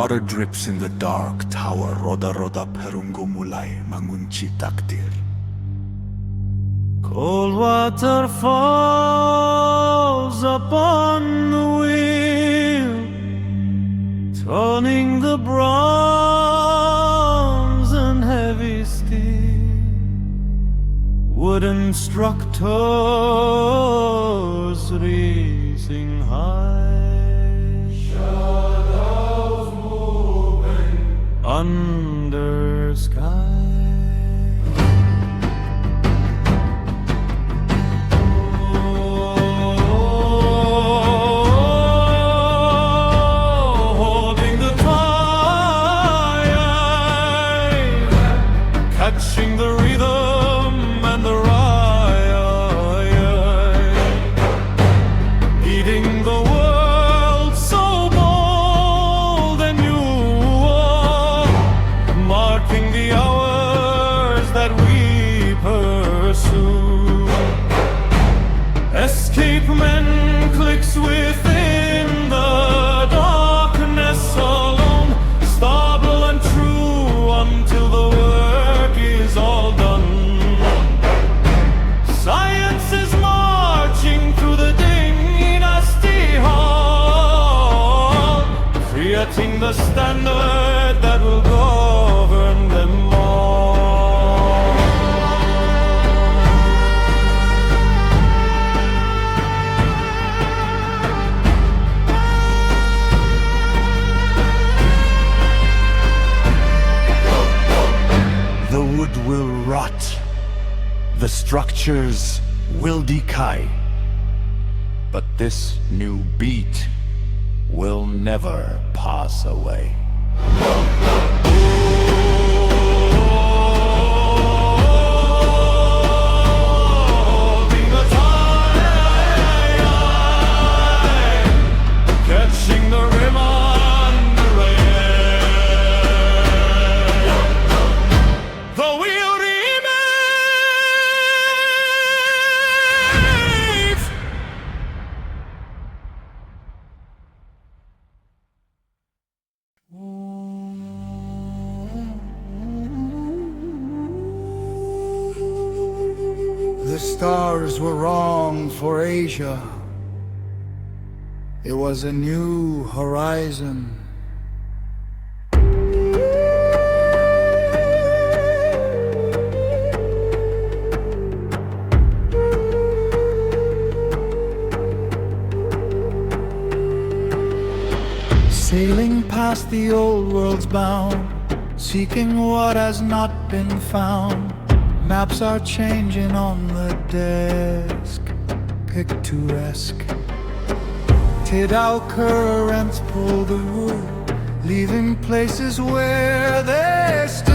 Water drips in the dark tower. Roda roda perunggu mulai mengunci takdir. Cold water falls upon the wheel, turning the bronze and heavy steel. Wooden structures rising high, shadows moving under sky. Catching the rhythm and the riot, eating the world so bold and new, marking the hours that we pursue. Escape men clicks within the darkness alone, stable and true until the work is all done. Science is marching through the dynasty hall, creating the standard that will govern them all. The wood will rot, the structures will decay, but this new beat will never pass away. Catching the rhythm on the rail, the wheel remains. The stars were wrong for Asia. It was a new horizon. Sailing past the old world's bound, seeking what has not been found. Maps are changing on the desk, picturesque. Tidal currents pull the wood, leaving places where they stood.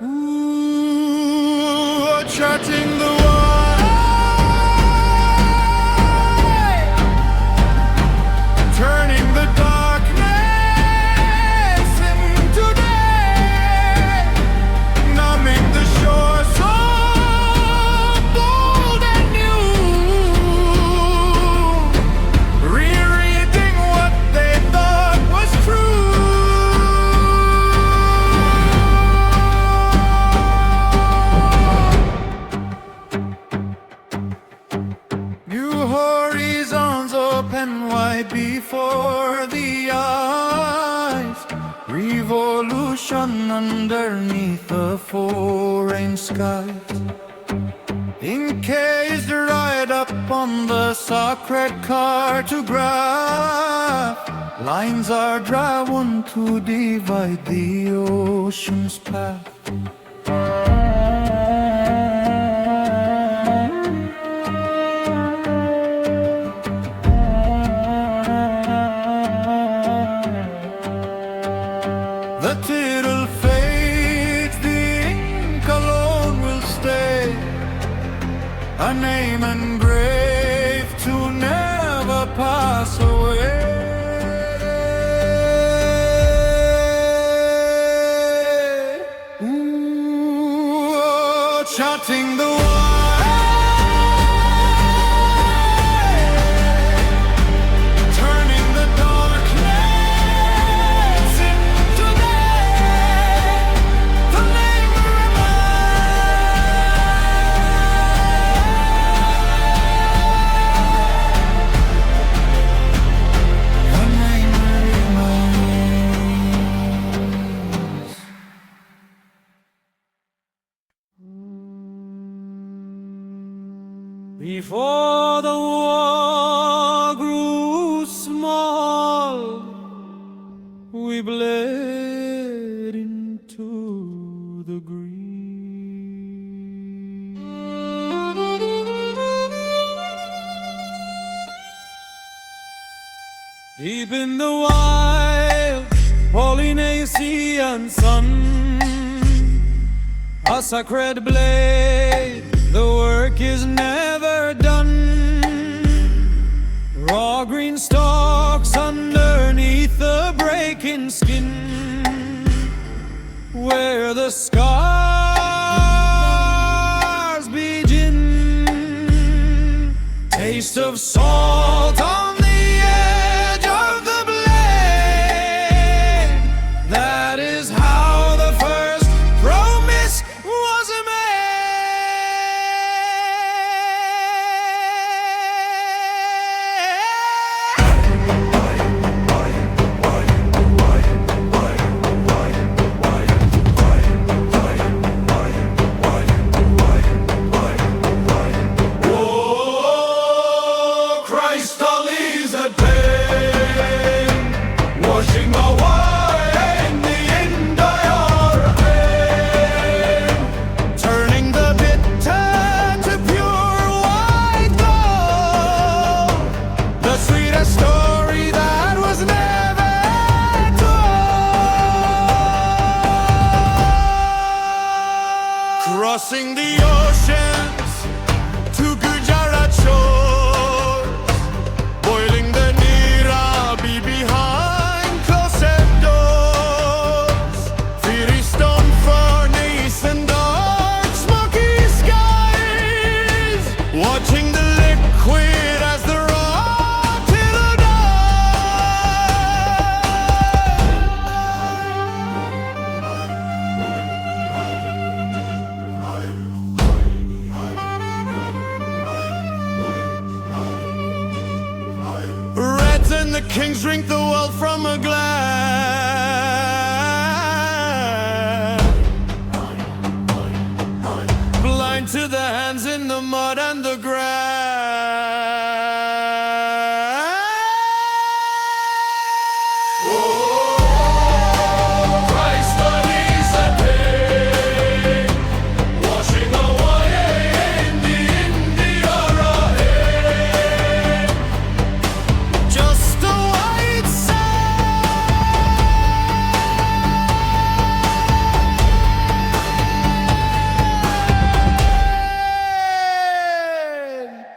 Ooh, charting the way, turning the darkness into day, numbing the shore so bold and new, rereading what they thought was true. New horizons open wide before the eyes, revolution underneath the foreign skies. Encased right up on the sacred cartograph, lines are drawn to divide the ocean's path. The tittle fades, the ink alone will stay, a name engraved to never pass away. Ooh. Before the war grew small, we bled into the green. Deep in the wild Polynesian sun, a sacred blade, the work is never done. Raw green stalks underneath the breaking skin, where the scars begin. Taste of salt on the edge of the blade. That is how the first promise was made. Oh, Christ, all is at pain, washing away the entire pain, turning the bitter to pure white gold, the sweetest story that was never told. Crossing the oceans to Gujarat shores, boiling the Nirabi behind closed doors, fiery stone furnace and dark smoky skies, watching the liquid as the raw till Reds and the kings drink the wealth from a glass, blind to the hands in the mud and the grass. Oh, Christ, the knees that pain, washing away in the India ahead. Just a white sand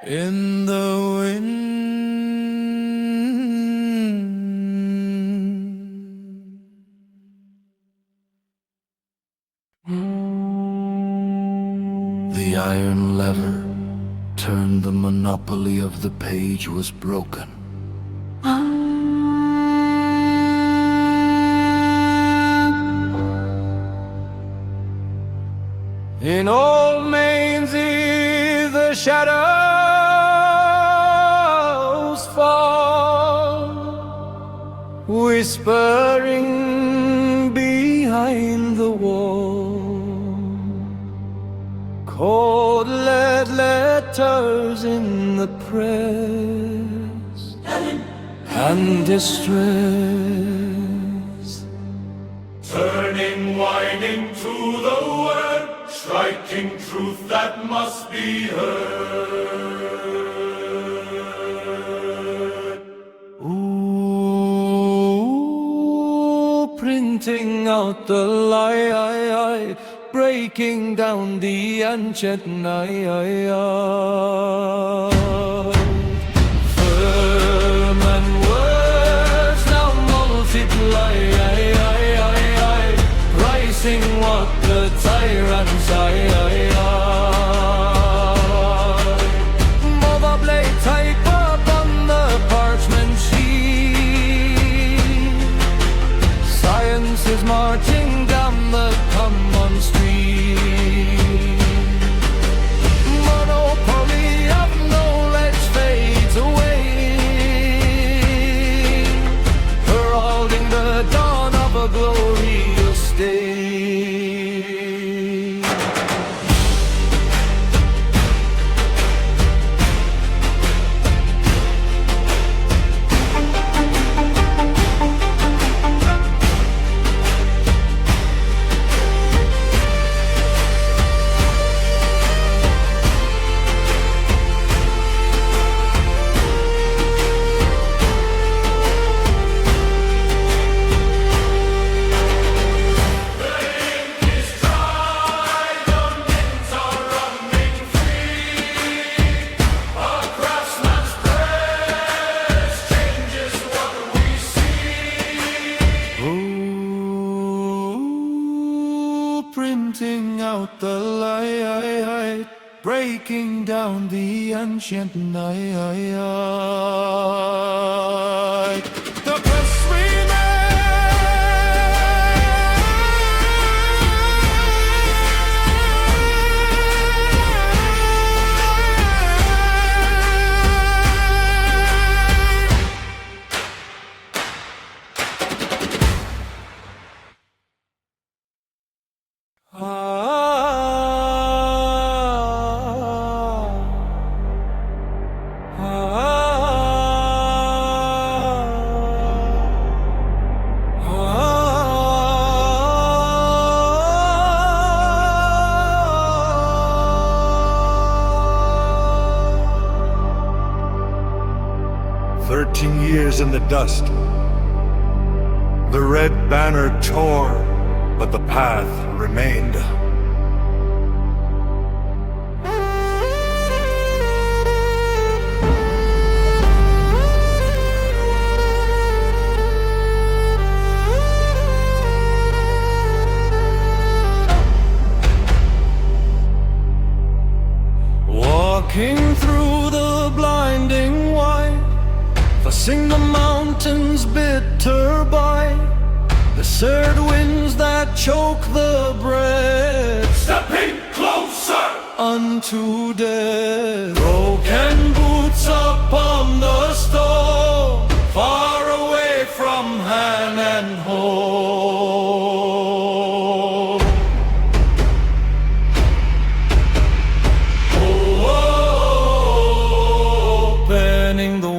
in the wind. The iron lever turned, the monopoly of the page was broken. In old Mainsy the shadows fall, whispering behind the wall. Cold lead letters in the press and distress, turning whining to the word, striking truth that must be heard. Ooh, printing out the lie, breaking down the ancient night. Firm and words now multiply, pricing what the tyrants Mother blade type up on the parchment sheet. Science is marching down the common street. Monopoly of knowledge fades away, heralding the dawn of a glorious day. out the light, breaking down the ancient night. The past Years in the dust. The red banner tore, but the path remained. Walking through the blinding white, facing the mountains bitter by, the surd winds that choke the breath, Stepping closer unto death. Broken boots upon the stone, far away from hand and home. Opening the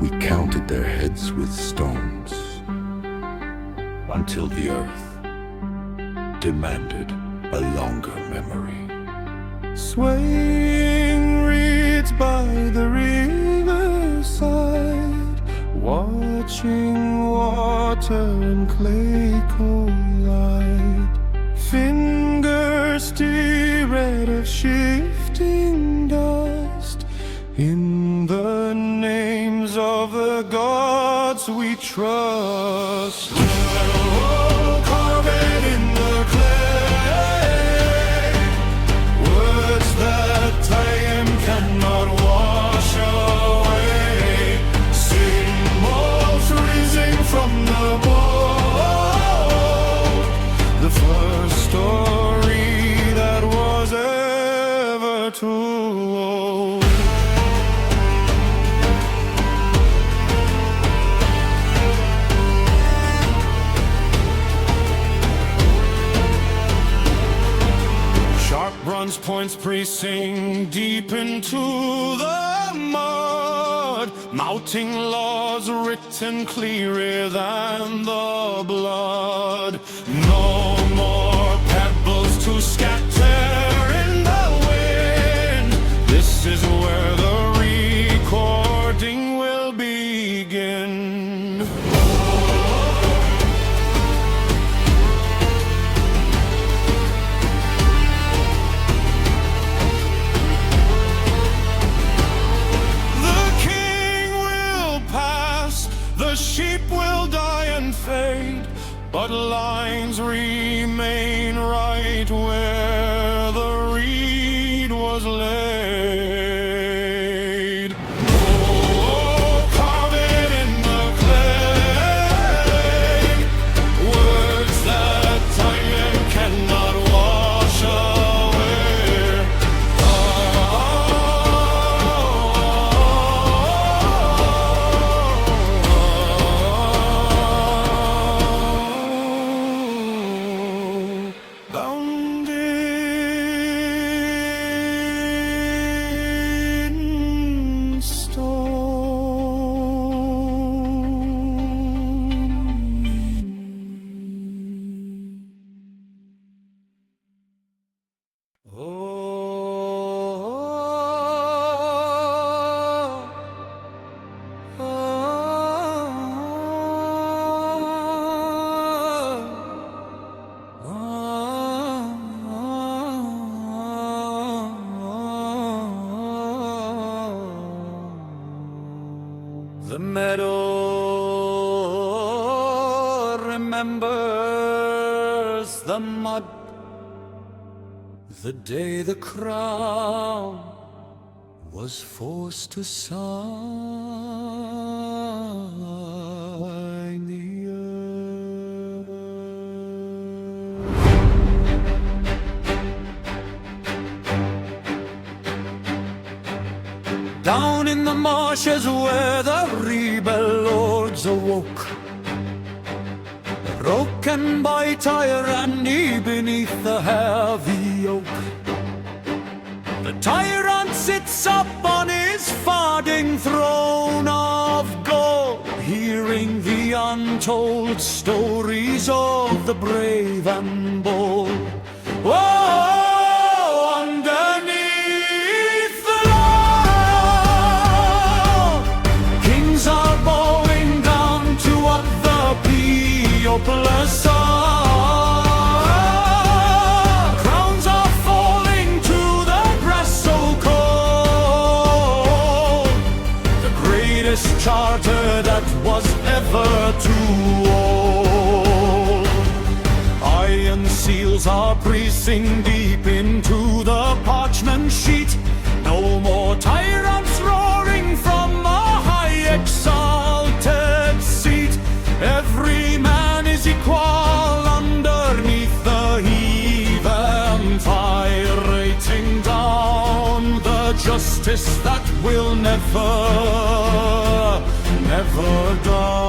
We counted their heads with stones. until the earth demanded a longer memory. Swaying reeds by the riverside, watching water and clay collide. Fingers stirred of shifting dust. In the names of the gods we trust. Oh, carve it in the clay, words that time cannot wash away. Symbols rising from the mold, the first story that was ever told. Sharp bronze points piercing deep into the mud, mounting laws written clearer than the blood. No more pebbles to scatter in the wind. This is where the recording will begin. The sheep will die and fade, but lines remain right where the reed was laid. Oh, carve it in the clay, words that time cannot wash away. Bound in stone. The meadow remembers the mud, the day the crown was forced to sign the earth. Down in the marshes where the rebel lords awoke, broken by tyranny beneath the heavy yoke. The tyrant sits up on his farding throne of gold, hearing the untold stories of the brave and bold. Whoa, underneath the law, kings are bowing down to what the people are. Crowns are falling to the breast so cold. The greatest charter that was ever too old. Iron seals are pressing deep into the parchment sheet. No more tyrants roaring from a high exalted seat. Every man is equal underneath the heave empire, rating down the justice that will never, never die.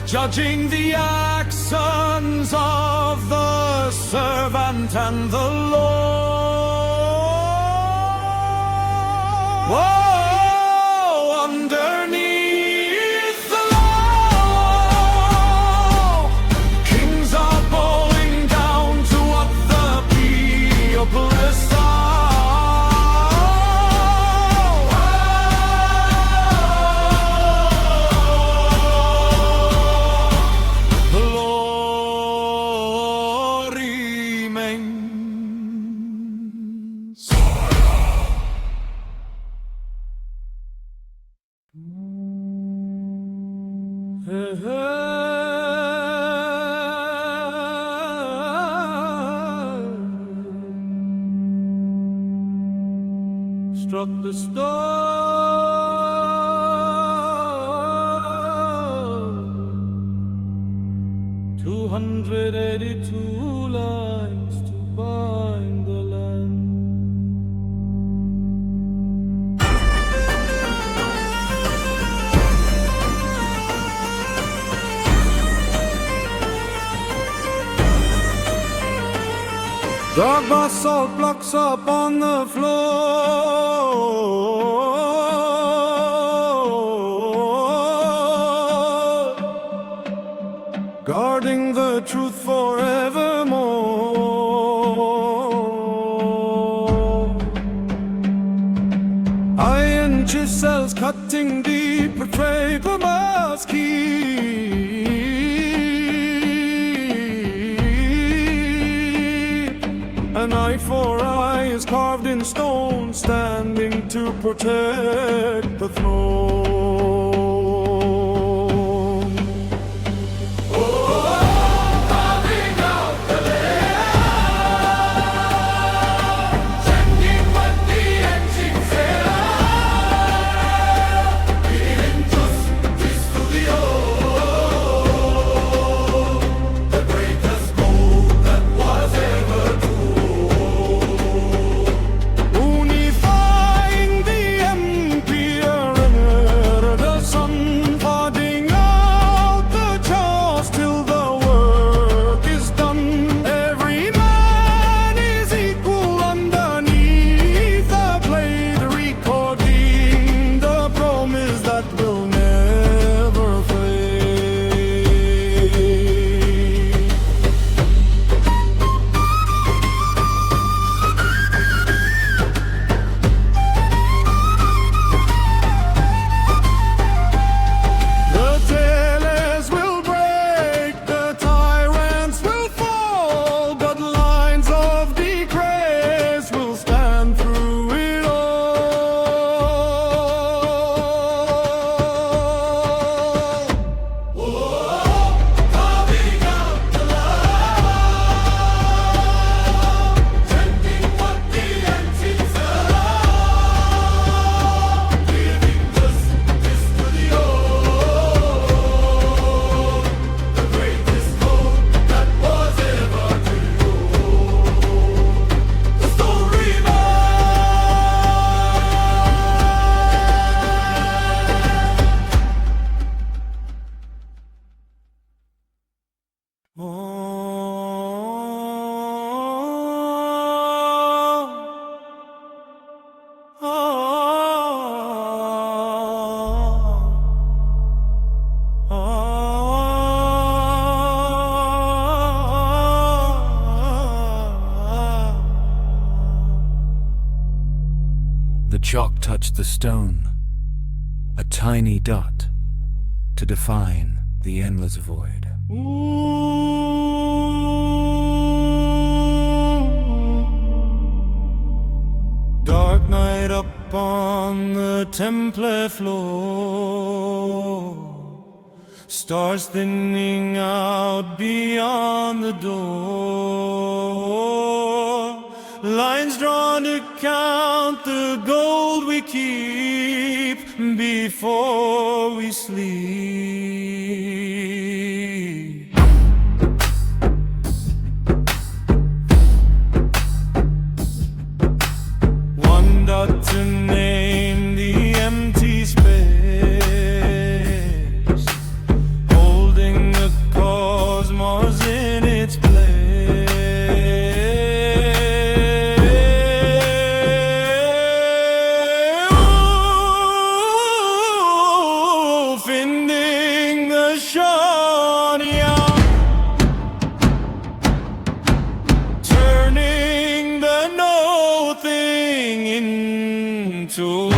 judging the actions of the servant and the Lord. Whoa, underneath the law, kings are bowing down to what the people are. Struck the stone, 282 lines to bind the land. Dark basalt blocks up on the floor, guarding the truth forevermore. Iron chisels cutting deep, portray the mask key. An eye for eye is carved in stone, standing to protect the throne. The chalk touched the stone, a tiny dot to define the endless void. Dark night up on the temple floor, stars thinning out beyond the door, lines drawn to count the gold we keep before we sleep. One dot to name the empty space, holding into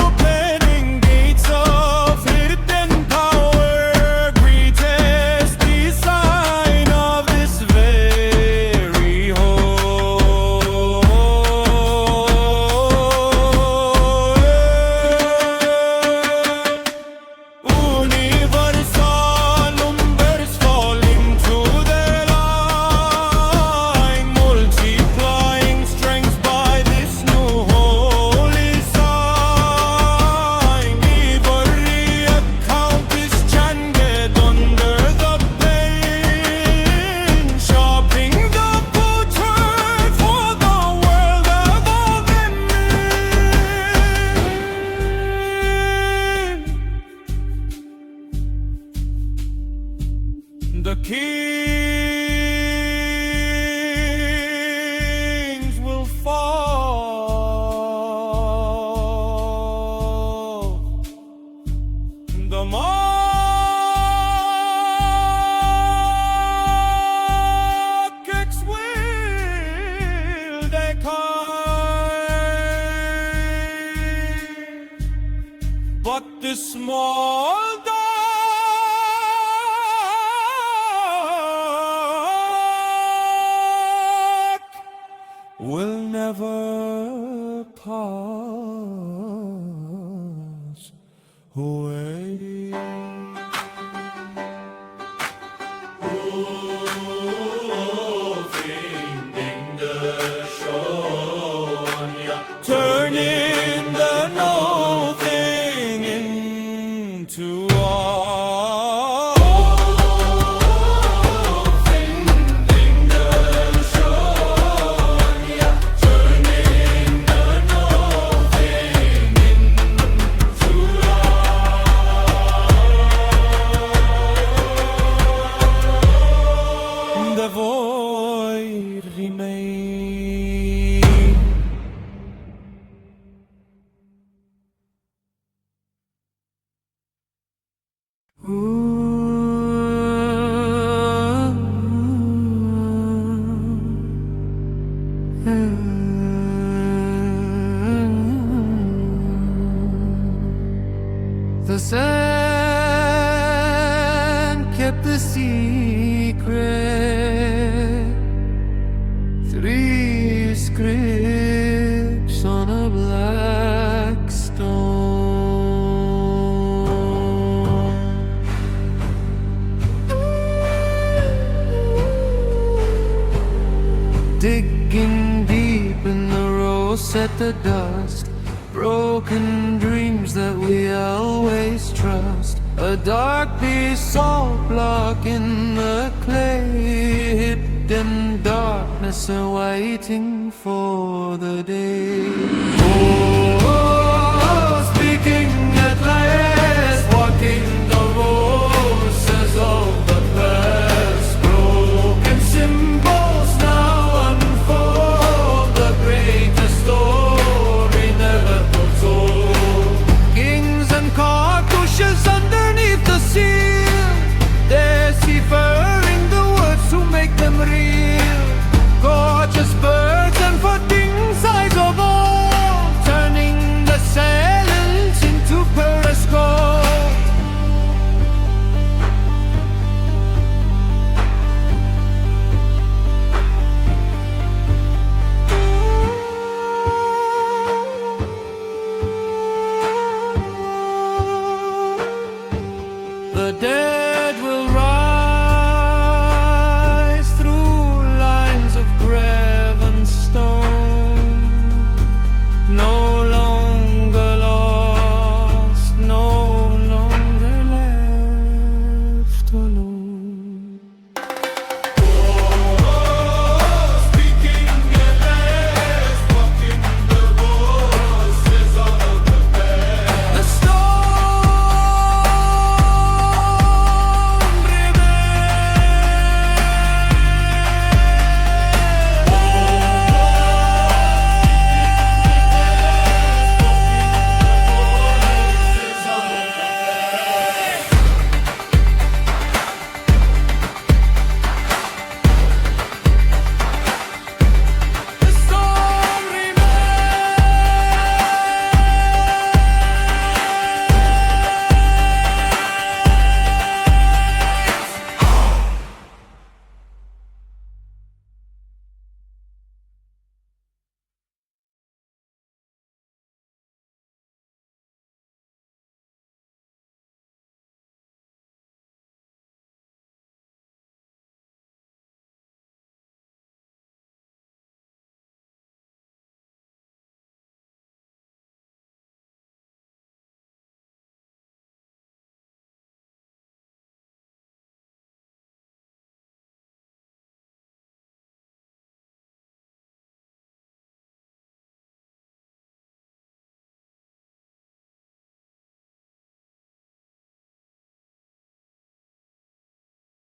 opening gates of hidden power, greatest design of this very whole. Universal numbers fall into their line, multiplying strength by this new holy sign. Every account is chanted under the pain, sharpening the butcher for the world of all men. The kings will fall, the monarchs will decline, but this small dark will never pass away. Turning the nothing into all. The void remains. The sand kept the secret. 3 scripts on a black stone. Digging deep in the Rosetta dust, broken dreams that we always trust. A dark basalt block in the clay, hidden darkness awaiting for the day. Oh,